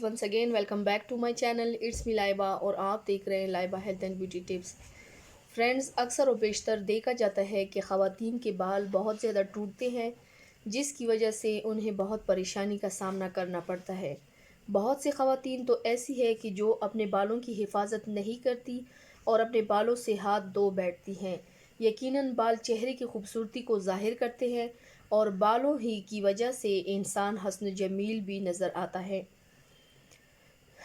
Once again welcome back to my channel. It's me Laiba और आप देख रहे हैं Laiba health and beauty tips. Friends, अक्सर और बेशतर देखा जाता है कि ख़वातीन के बाल बहुत ज़्यादा टूटते हैं, जिसकी वजह से उन्हें बहुत परेशानी का सामना करना पड़ता है। बहुत सी ख़वातीन तो ऐसी है कि जो अपने बालों की हिफाजत नहीं करती और अपने बालों से हाथ धो बैठती हैं। यकीनन बाल चेहरे की खूबसूरती को ज़ाहिर करते हैं और बालों ही की वजह से इंसान हस्न जमील भी नज़र आता है।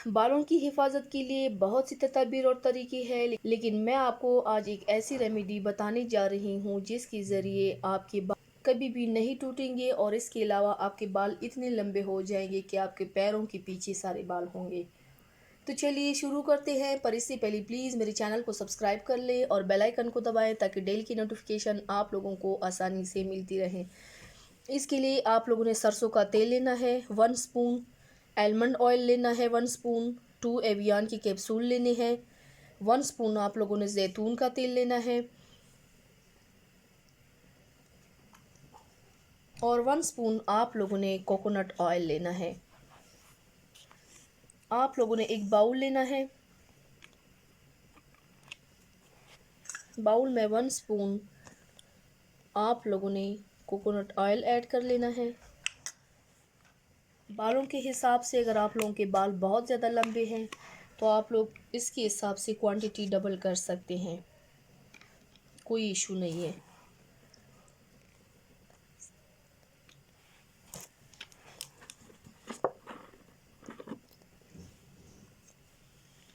बालों की हिफाजत के लिए बहुत सी तदबीर और तरीके हैं, लेकिन मैं आपको आज एक ऐसी रेमेडी बताने जा रही हूँ जिसके ज़रिए आपके बाल कभी भी नहीं टूटेंगे और इसके अलावा आपके बाल इतने लंबे हो जाएंगे कि आपके पैरों के पीछे सारे बाल होंगे। तो चलिए शुरू करते हैं, पर इससे पहले प्लीज़ मेरे चैनल को सब्सक्राइब कर ले और बेल आइकन को दबाएं ताकि डेली की नोटिफिकेशन आप लोगों को आसानी से मिलती रहे। इसके लिए आप लोगों ने सरसों का तेल लेना है 1 स्पून, आलमंड ऑयल लेना है 1 स्पून, 2 एवियन के कैप्सूल लेने हैं, 1 स्पून आप लोगों ने जैतून का तेल लेना है और 1 स्पून आप लोगों ने कोकोनट ऑयल लेना है। आप लोगों ने एक बाउल लेना है, बाउल में 1 स्पून आप लोगों ने कोकोनट ऑयल ऐड कर लेना है। बालों के हिसाब से अगर आप लोगों के बाल बहुत ज़्यादा लंबे हैं तो आप लोग इसके हिसाब से क्वांटिटी डबल कर सकते हैं, कोई इशू नहीं है।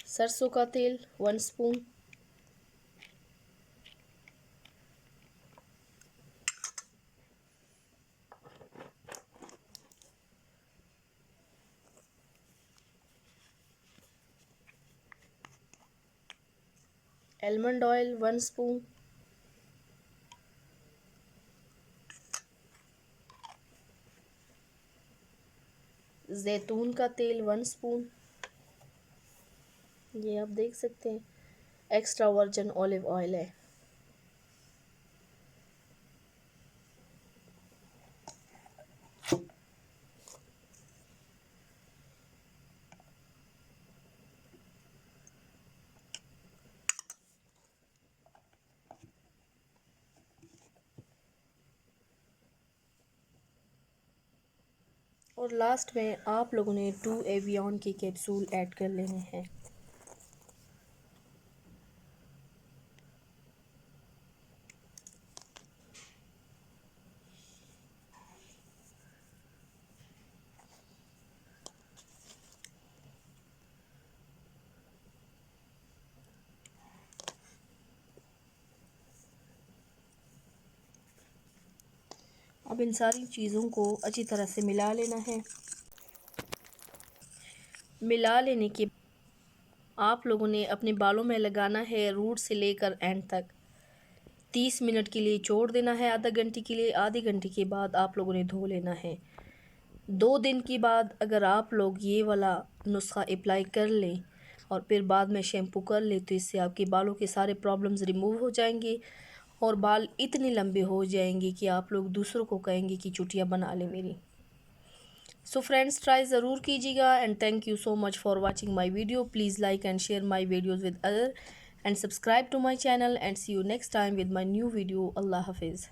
सरसों का तेल 1 स्पून, आलमंड ऑयल 1 स्पून, जैतून का तेल 1 स्पून, ये आप देख सकते हैं एक्स्ट्रा वर्जिन ऑलिव ऑयल है। और लास्ट में आप लोगों ने 2 एवियन के कैप्सूल ऐड कर लेने हैं। अब इन सारी चीज़ों को अच्छी तरह से मिला लेना है। मिला लेने के आप लोगों ने अपने बालों में लगाना है रूट से लेकर एंड तक। 30 मिनट के लिए छोड़ देना है, आधा घंटे के लिए। आधे घंटे के बाद आप लोगों ने धो लेना है। 2 दिन के बाद अगर आप लोग ये वाला नुस्खा अप्लाई कर लें और फिर बाद में शैम्पू कर लें तो इससे आपके बालों के सारे प्रॉब्लम्स रिमूव हो जाएंगे और बाल इतने लंबे हो जाएंगे कि आप लोग दूसरों को कहेंगे कि चुटिया बना ले मेरी। सो फ्रेंड्स, ट्राई ज़रूर कीजिएगा and thank you so much for watching my video. Please like and share my videos with other and subscribe to my channel and see you next time with my new video. Allah Hafiz.